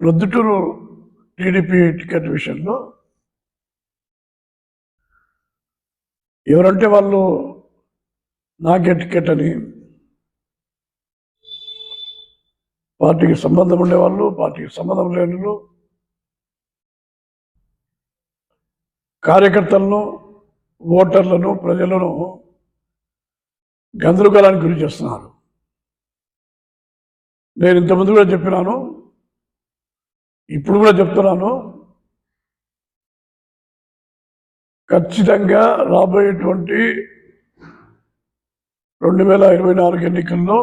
Proddatur TDP ticket విషయంలో ఎవరంటే వాళ్ళు నాకే టికెట్ అని పార్టీకి సంబంధం ఉండేవాళ్ళు, పార్టీకి సంబంధం లేని వాళ్ళు, కార్యకర్తలను, ఓటర్లను, ప్రజలను గందరగోళానికి గురి చేస్తున్నారు. నేను ఇంతకుముందు కూడా చెప్పినాను, ఇప్పుడు కూడా చెప్తున్నాను, ఖచ్చితంగా రాబోయేటువంటి 2024 ఎన్నికల్లో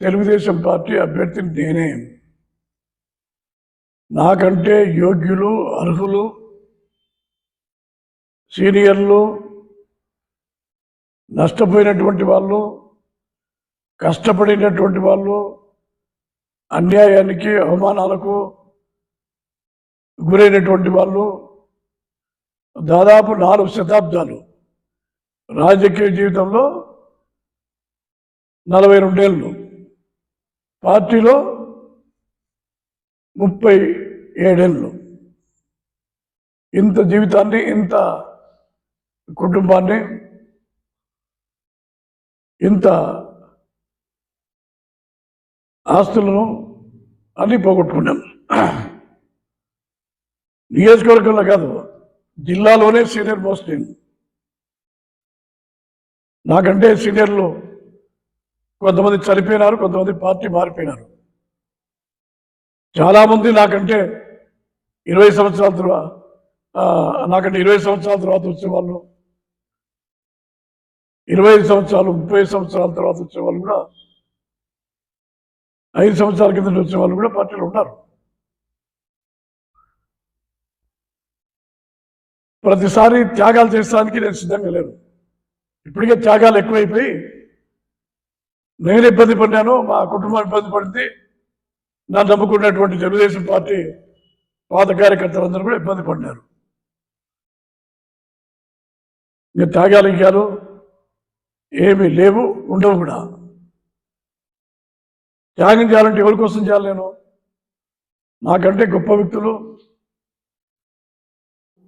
తెలుగుదేశం పార్టీ అభ్యర్థిని నేనే. నాకంటే యోగ్యులు, అర్హులు, సీనియర్లు, నష్టపోయినటువంటి వాళ్ళు, కష్టపడినటువంటి వాళ్ళు, అన్యాయానికి, అవమానాలకు గురైనటువంటి వాళ్ళు, దాదాపు 4 శతాబ్దాలు రాజకీయ జీవితంలో 42 ఏళ్ళు, పార్టీలో 37 ఏళ్ళు, ఇంత జీవితాన్ని, ఇంత కుటుంబాన్ని, ఇంత ఆస్తులను అన్నీ పోగొట్టుకున్నాం. నియోజకవర్గంలో కాదు, జిల్లాలోనే సీనియర్ మోస్ట్ నేను. నాకంటే సీనియర్లు కొంతమంది చనిపోయినారు, కొంతమంది పార్టీ మారిపోయినారు. చాలామంది నాకంటే 20 సంవత్సరాల తర్వాత వచ్చేవాళ్ళు, 25 సంవత్సరాలు, 30 సంవత్సరాల తర్వాత వచ్చేవాళ్ళు కూడా, 5 సంవత్సరాల కింద వచ్చేవాళ్ళు కూడా పార్టీలో ఉన్నారు. ప్రతిసారి త్యాగాలు చేసడానికి నేను సిద్ధంగా లేను. ఇప్పటికే త్యాగాలు ఎక్కువైపోయి నేను ఇబ్బంది పడినాను, మా కుటుంబం ఇబ్బంది పడింది, నన్ను నమ్ముకున్నటువంటి తెలుగుదేశం పార్టీ పాత కార్యకర్తలందరూ కూడా ఇబ్బంది పడినారు. ఇంకా త్యాగాలు ఏమీ లేవు, ఉండవు కూడా. త్యాగం చేయాలంటే ఎవరి కోసం చేయాలి? నేను నాకంటే గొప్ప వ్యక్తులు,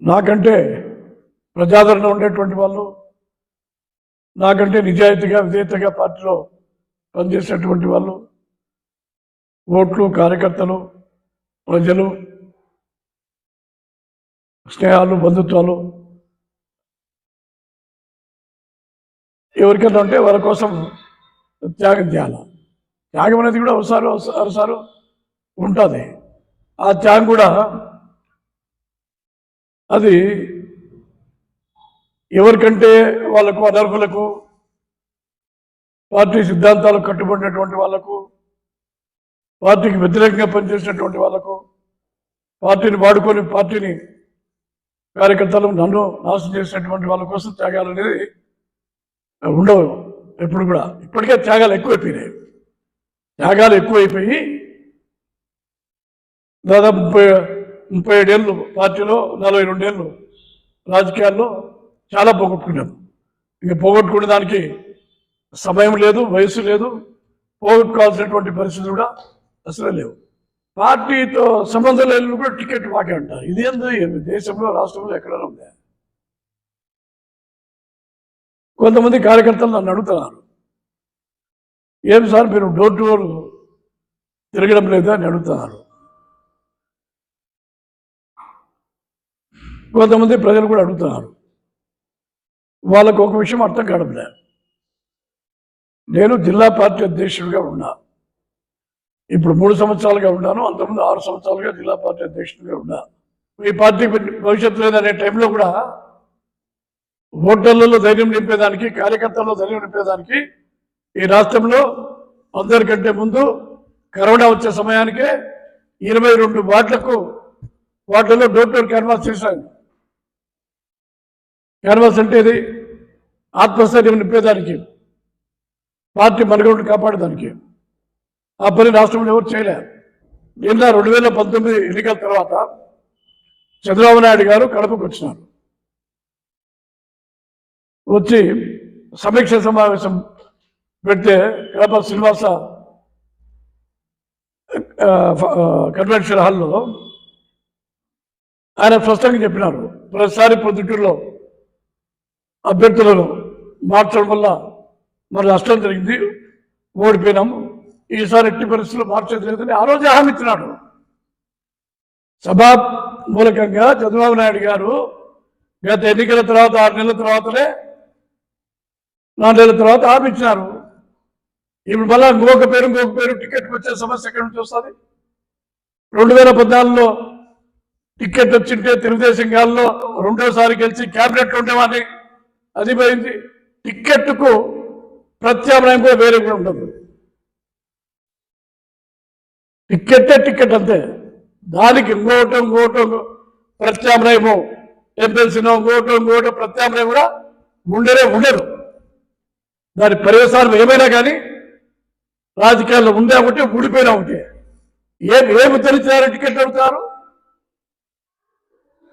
నాకంటే ప్రజాదరణ ఉండేటువంటి వాళ్ళు, నాకంటే నిజాయితీగా, విధేయతగా పార్టీలో పనిచేసేటువంటి వాళ్ళు, ఓట్లు, కార్యకర్తలు, ప్రజలు, స్నేహాలు, బంధుత్వాలు ఎవరికైనా ఉంటే వాళ్ళ కోసం త్యాగం చేయాలి. త్యాగం అనేది కూడా ఒకసారి ఉంటుంది. ఆ త్యాగం కూడా అది ఎవరికంటే వాళ్ళకు, అనర్హులకు, పార్టీ సిద్ధాంతాలకు కట్టుబడినటువంటి వాళ్లకు, పార్టీకి వ్యతిరేకంగా పనిచేసినటువంటి వాళ్లకు, పార్టీని వాడుకొని పార్టీని కార్యకర్తలు నన్ను నాశనం చేసినటువంటి వాళ్ళ కోసం త్యాగాలు అనేది ఉండవు ఎప్పుడు కూడా. ఇప్పటికే త్యాగాలు ఎక్కువైపోయినాయి. త్యాగాలు ఎక్కువైపోయి దాదాపు 37 ఏళ్ళు పార్టీలో, 42 ఏళ్ళు రాజకీయాల్లో చాలా పోగొట్టుకున్నాం. ఇంకా పోగొట్టుకునే దానికి సమయం లేదు, వయసు లేదు, పోగొట్టుకోవాల్సినటువంటి పరిస్థితులు కూడా అసలు లేవు. పార్టీతో సంబంధం లేని కూడా టికెట్ మాకే అంటారు. ఇదేందో దేశంలో, రాష్ట్రంలో ఎక్కడైనా ఉందా? కొంతమంది కార్యకర్తలు నన్ను అడుగుతున్నారు, ఏం సార్ మీరు డోర్ టు డోర్ తిరగడం లేదా అని అడుగుతున్నారు. కొంతమంది ప్రజలు కూడా అడుగుతున్నారు. వాళ్ళకు ఒక విషయం అర్థం కావడం లేదు. నేను జిల్లా పార్టీ అధ్యక్షుడిగా ఉన్నా, ఇప్పుడు 3 సంవత్సరాలుగా ఉన్నాను. అంతకుముందు 6 సంవత్సరాలుగా జిల్లా పార్టీ అధ్యక్షుడిగా ఉన్నా. ఈ పార్టీ భవిష్యత్తు లేదనే టైంలో కూడా ఓటర్లలో ధైర్యం నింపేదానికి, కార్యకర్తల్లో ధైర్యం నింపేదానికి ఈ రాష్ట్రంలో అందరికంటే ముందు కరోనా వచ్చే సమయానికే 22 వార్డులలో డోర్ టు డోర్ క్యాన్వాస్ చేశాను. క్యాన్వాస్ అంటే ఇది ఆత్మస్థైర్యం నింపేదానికి, పార్టీ మనుగడను కాపాడేదానికి. ఆ పని రాష్ట్రంలో ఎవరు చేయలేరు. నిన్న 2019 ఎన్నికల తర్వాత చంద్రబాబు నాయుడు గారు కడపకు వచ్చినారు. వచ్చి సమీక్ష సమావేశం పెడితే కడప శ్రీనివాస కన్వెన్షన్ హాల్లో ఆయన స్పష్టంగా చెప్పినారు, ప్రతిసారి పొద్దుటూరులో అభ్యర్థులను మార్చడం వల్ల మరి నష్టం జరిగింది, ఓడిపోయినాము, ఈసారి ఎట్టి పరిస్థితుల్లో మార్చేది లేదని ఆ రోజు హామీ ఇచ్చినాడు. సభా మూలకంగా చంద్రబాబు నాయుడు గారు గత ఎన్నికల తర్వాత 6 నెలల తర్వాతనే 4 నెలల తర్వాత హామీ ఇచ్చినారు. ఇప్పుడు మళ్ళా ఇంకొక పేరు టికెట్ వచ్చే సమస్య ఎక్కడి నుంచి వస్తుంది? 2014లో టికెట్ వచ్చింటే తెలుగుదేశం గాల్లో రెండోసారి గెలిచి క్యాబినెట్ ఉండేవాడిని, అది పోయింది. టికెట్కు ప్రత్యామ్నాయం కూడా వేరే కూడా ఉండదు. టికెట్ అంతే, దానికి ఇంకోటం ప్రత్యామ్నాయము, ఎమ్మెల్సీనో ఇంకోటం ప్రత్యామ్నాయం కూడా ఉండరు. దాని పర్యవసానం ఏమైనా కానీ రాజకీయాల్లో ఉండే ఒకటి, ఊడిపోయినా ఒకటి. ఏమి తెలిసినారో టికెట్ అడుగుతున్నారు?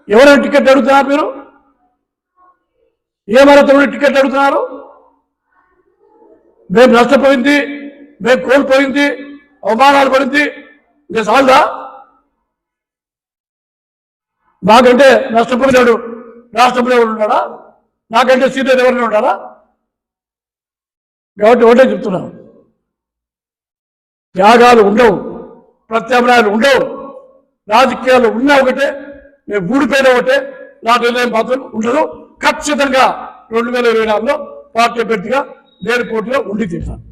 ఎవరైనా టికెట్ అడుగుతున్నారు? మీరు ఏమరతమైన టికెట్ అడుగుతున్నారు? మేము నష్టపోయింది, మేము కోల్పోయింది, అవమానాలు పడింది, ఇంకా సాల్దా? నాకంటే నష్టపోయినాడు రాష్ట్రంలో ఎవరు ఉన్నాడా? నాకంటే సీనియర్ ఎవరైనా ఉన్నారా? కాబట్టి ఒకటే చెప్తున్నాం, త్యాగాలు ఉండవు, ప్రత్యామ్నాయాలు ఉండవు. రాజకీయాలు ఉన్నా ఒకటే, మేము ఊడిపోయినా ఒకటే. నా నిర్ణయం మాత్రం ఉండదు. ఖచ్చితంగా 2024లో పార్టీ అభ్యర్థిగా నేను పోటీలో ఉండి తీస్తాను.